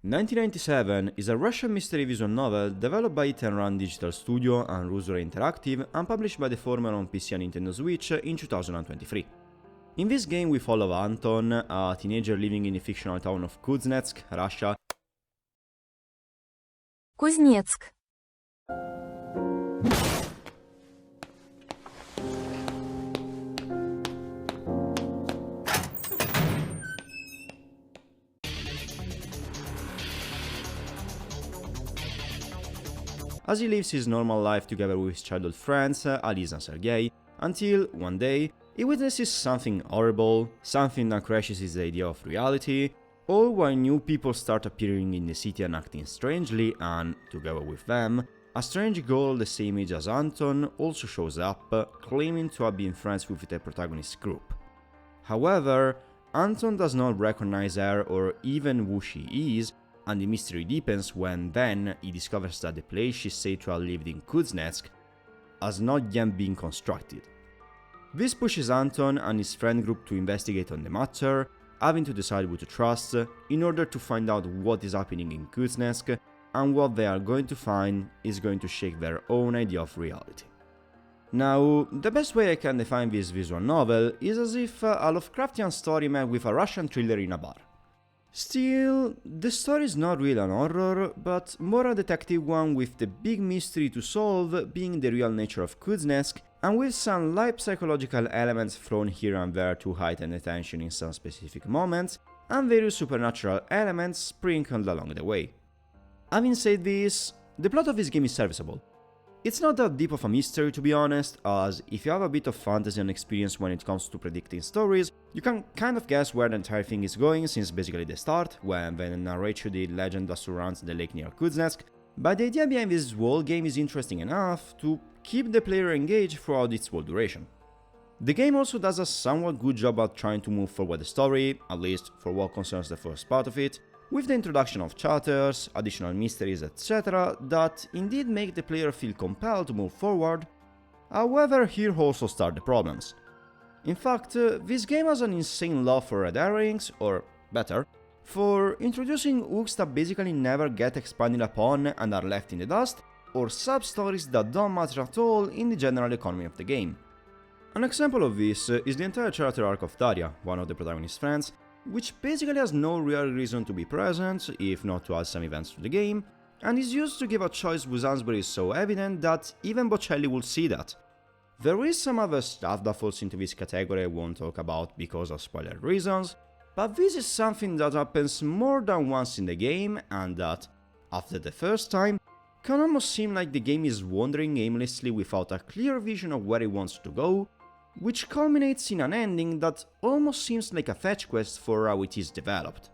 1997 is a Russian mystery visual novel developed by Tenran Digital Studio and Rusura Interactive and published by the former on PC and Nintendo Switch in 2023. In this game we follow Anton, a teenager living in the fictional town of Kuznetsk, Russia. Kuznetsk. As he lives his normal life together with his childhood friends, Alice and Sergei, until, one day, he witnesses something horrible, something that crashes his idea of reality, all while new people start appearing in the city and acting strangely, and, together with them, a strange girl the same age as Anton also shows up, claiming to have been friends with the protagonist's group. However, Anton does not recognize her or even who she is, and the mystery deepens when then he discovers that the place she said to have lived in Kuznetsk has not yet been constructed. This pushes Anton and his friend group to investigate on the matter, having to decide who to trust, in order to find out what is happening in Kuznetsk, and what they are going to find is going to shake their own idea of reality. Now, the best way I can define this visual novel is as if a Lovecraftian story met with a Russian thriller in a bar. Still, the story is not really an horror, but more a detective one, with the big mystery to solve being the real nature of Kuznetsk, and with some light psychological elements thrown here and there to heighten the tension in some specific moments, and various supernatural elements sprinkled along the way. Having said this, the plot of this game is serviceable. It's not that deep of a mystery, to be honest, as if you have a bit of fantasy and experience when it comes to predicting stories, you can kind of guess where the entire thing is going since basically the start, when they narrate you the legend that surrounds the lake near Kuznetsk, but the idea behind this whole game is interesting enough to keep the player engaged throughout its whole duration. The game also does a somewhat good job at trying to move forward the story, at least for what concerns the first part of it, with the introduction of chapters, additional mysteries, etc. that indeed make the player feel compelled to move forward. However, here also start the problems. In fact, this game has an insane love for red herrings, or better, for introducing hooks that basically never get expanded upon and are left in the dust, or sub-stories that don't matter at all in the general economy of the game. An example of this is the entire character arc of Daria, one of the protagonist's friends, which basically has no real reason to be present, if not to add some events to the game, and is used to give a choice whose answer is so evident that even Bocelli will see that. There is some other stuff that falls into this category I won't talk about because of spoiler reasons, but this is something that happens more than once in the game, and that, after the first time, can almost seem like the game is wandering aimlessly without a clear vision of where it wants to go, which culminates in an ending that almost seems like a fetch quest for how it is developed.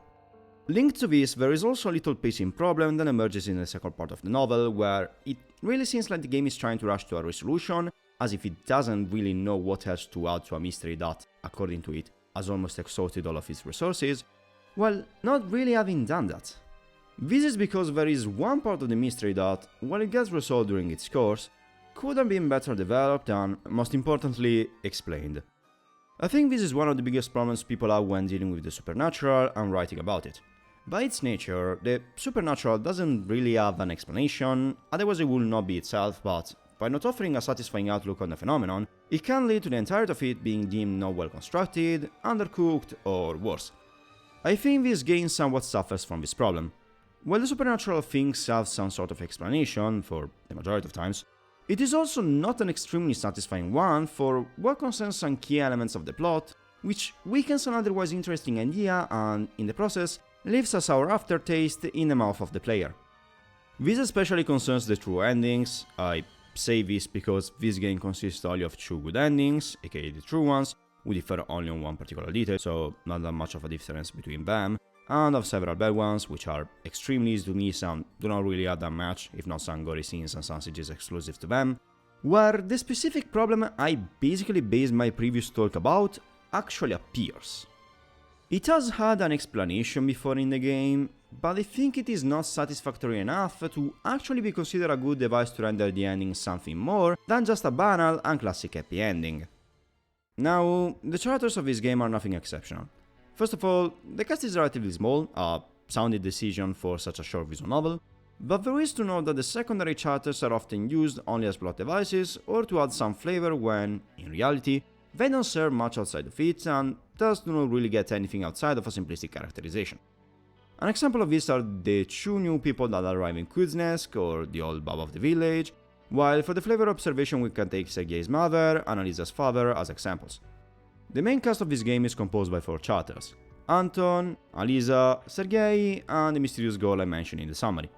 Linked to this, there is also a little pacing problem that emerges in the second part of the novel, where it really seems like the game is trying to rush to a resolution, as if it doesn't really know what else to add to a mystery that, according to it, has almost exhausted all of its resources, while not really having done that. This is because there is one part of the mystery that, while it gets resolved during its course, could have been better developed and, most importantly, explained. I think this is one of the biggest problems people have when dealing with the supernatural and writing about it. By its nature, the supernatural doesn't really have an explanation, otherwise it would not be itself, but by not offering a satisfying outlook on the phenomenon, it can lead to the entirety of it being deemed not well constructed, undercooked, or worse. I think this game somewhat suffers from this problem. While the supernatural things have some sort of explanation, for the majority of times, it is also not an extremely satisfying one for what concerns some key elements of the plot, which weakens an otherwise interesting idea and, in the process, leaves a sour aftertaste in the mouth of the player. This especially concerns the true endings. I say this because this game consists only of two good endings, aka the true ones, who differ only on one particular detail, so not that much of a difference between them, and of several bad ones, which are extremely easy to miss and do not really add that much, if not some gory scenes and some sieges exclusive to them, where the specific problem I basically based my previous talk about actually appears. It has had an explanation before in the game, but I think it is not satisfactory enough to actually be considered a good device to render the ending something more than just a banal and classic happy ending. Now, the characters of this game are nothing exceptional. First of all, the cast is relatively small, a sounded decision for such a short visual novel, but there is to note that the secondary chapters are often used only as plot devices or to add some flavor when, in reality, they don't serve much outside of it and thus do not really get anything outside of a simplistic characterization. An example of this are the two new people that arrive in Kuznetsk or the old Baba of the village, while for the flavor observation we can take Sergei's mother and Alisa's father as examples. The main cast of this game is composed by 4 characters: Anton, Alisa, Sergei, and the mysterious girl I mentioned in the summary.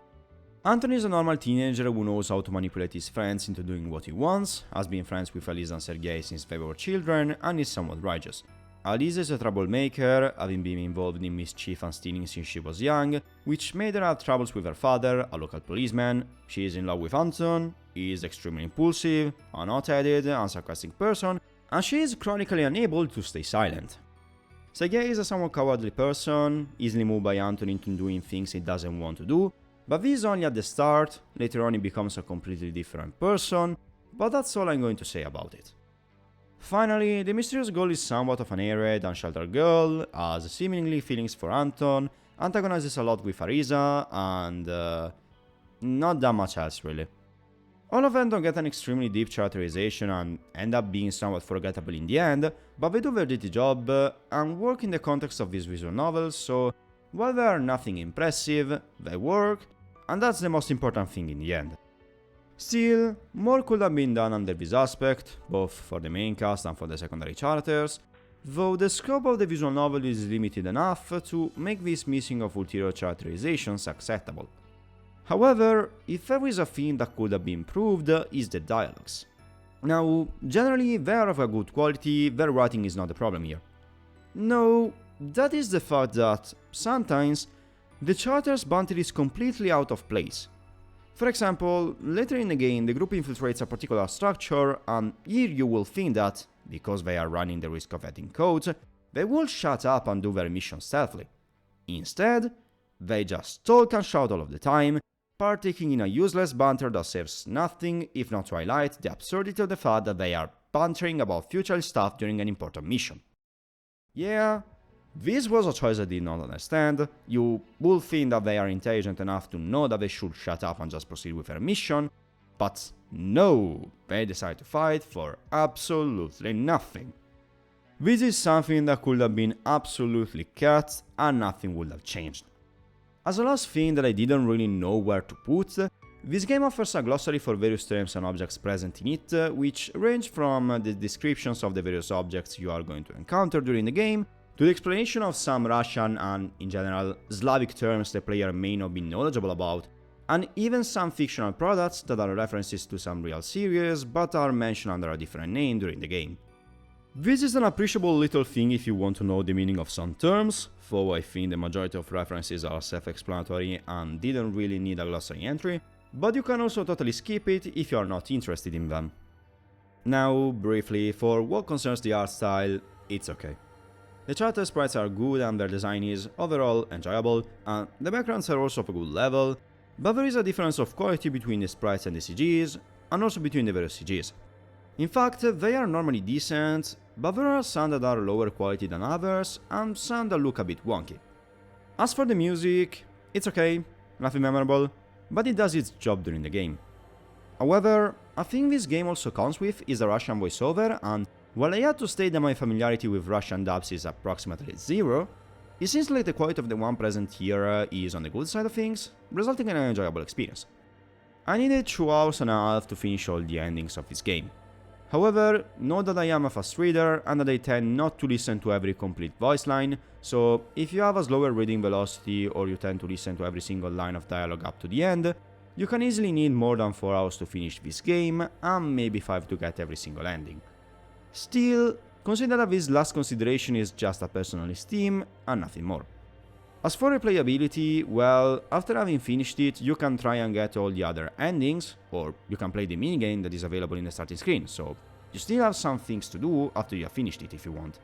Anton is a normal teenager who knows how to manipulate his friends into doing what he wants, has been friends with Alisa and Sergei since they were children, and is somewhat righteous. Alisa is a troublemaker, having been involved in mischief and stealing since she was young, which made her have troubles with her father, a local policeman. She is in love with Anton, he is extremely impulsive, a hot-headed and sarcastic person, and she is chronically unable to stay silent. Sergei is a somewhat cowardly person, easily moved by Anton into doing things he doesn't want to do, but this is only at the start. Later on he becomes a completely different person, but that's all I'm going to say about it. Finally, the mysterious girl is somewhat of an airhead and sheltered girl, has seemingly feelings for Anton, antagonizes a lot with Arisa, and not that much else really. All of them don't get an extremely deep characterization and end up being somewhat forgettable in the end, but they do their dirty job and work in the context of this visual novel, so while they are nothing impressive, they work, and that's the most important thing in the end. Still, more could have been done under this aspect, both for the main cast and for the secondary characters, though the scope of the visual novel is limited enough to make this missing of ulterior characterizations acceptable. However, if there is a thing that could have been improved, is the dialogues. Now, generally they are of a good quality, their writing is not the problem here. No, that is the fact that, sometimes, the characters' banter is completely out of place. For example, later in the game the group infiltrates a particular structure and here you will think that, because they are running the risk of getting caught, they will shut up and do their mission stealthily. Instead, they just talk and shout all of the time, partaking in a useless banter that serves nothing if not to highlight the absurdity of the fact that they are bantering about future stuff during an important mission. Yeah, this was a choice I did not understand. You would think that they are intelligent enough to know that they should shut up and just proceed with their mission, but no, they decide to fight for absolutely nothing. This is something that could have been absolutely cut and nothing would have changed. As a last thing that I didn't really know where to put, this game offers a glossary for various terms and objects present in it, which range from the descriptions of the various objects you are going to encounter during the game, to the explanation of some Russian and, in general, Slavic terms the player may not be knowledgeable about, and even some fictional products that are references to some real series but are mentioned under a different name during the game. This is an appreciable little thing if you want to know the meaning of some terms, though I think the majority of references are self-explanatory and didn't really need a glossary entry, but you can also totally skip it if you are not interested in them. Now, briefly, for what concerns the art style, it's okay. The character sprites are good and their design is, overall, enjoyable, and the backgrounds are also of a good level, but there is a difference of quality between the sprites and the CGs, and also between the various CGs. In fact, they are normally decent, but there are some that are lower quality than others, and some that look a bit wonky. As for the music, it's okay, nothing memorable, but it does its job during the game. However, a thing this game also comes with is a Russian voiceover, and while I had to state that my familiarity with Russian dubs is approximately zero, it seems like the quality of the one present here is on the good side of things, resulting in an enjoyable experience. I needed 2 hours and a half to finish all the endings of this game. However, note that I am a fast reader and that I tend not to listen to every complete voice line, so if you have a slower reading velocity or you tend to listen to every single line of dialogue up to the end, you can easily need more than 4 hours to finish this game and maybe 5 to get every single ending. Still, consider that this last consideration is just a personal esteem and nothing more. As for replayability, well, after having finished it, you can try and get all the other endings, or you can play the minigame that is available in the starting screen, so you still have some things to do after you have finished it if you want.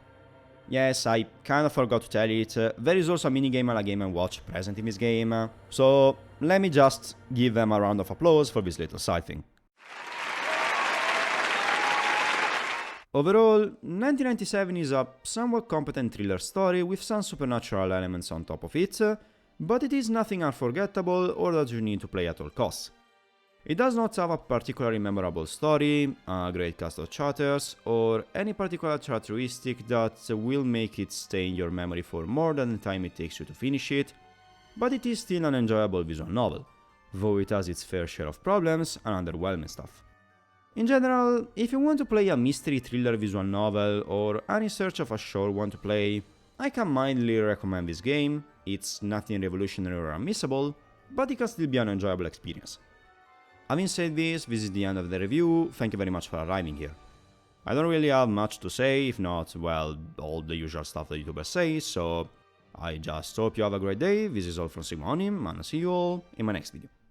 Yes, I kinda forgot to tell it, there is also a minigame a la Game & Watch present in this game, so let me just give them a round of applause for this little side thing. Overall, 1997 is a somewhat competent thriller story with some supernatural elements on top of it, but it is nothing unforgettable or that you need to play at all costs. It does not have a particularly memorable story, a great cast of chapters, or any particular characteristic that will make it stay in your memory for more than the time it takes you to finish it, but it is still an enjoyable visual novel, though it has its fair share of problems and underwhelming stuff. In general, if you want to play a mystery thriller visual novel or any search of a short one to play, I can mildly recommend this game. It's nothing revolutionary or unmissable, but it can still be an enjoyable experience. Having said this is the end of the review. Thank you very much for arriving here. I don't really have much to say, if not, well, all the usual stuff that YouTubers say, so I just hope you have a great day. This is all from SigmaOni, and I'll see you all in my next video.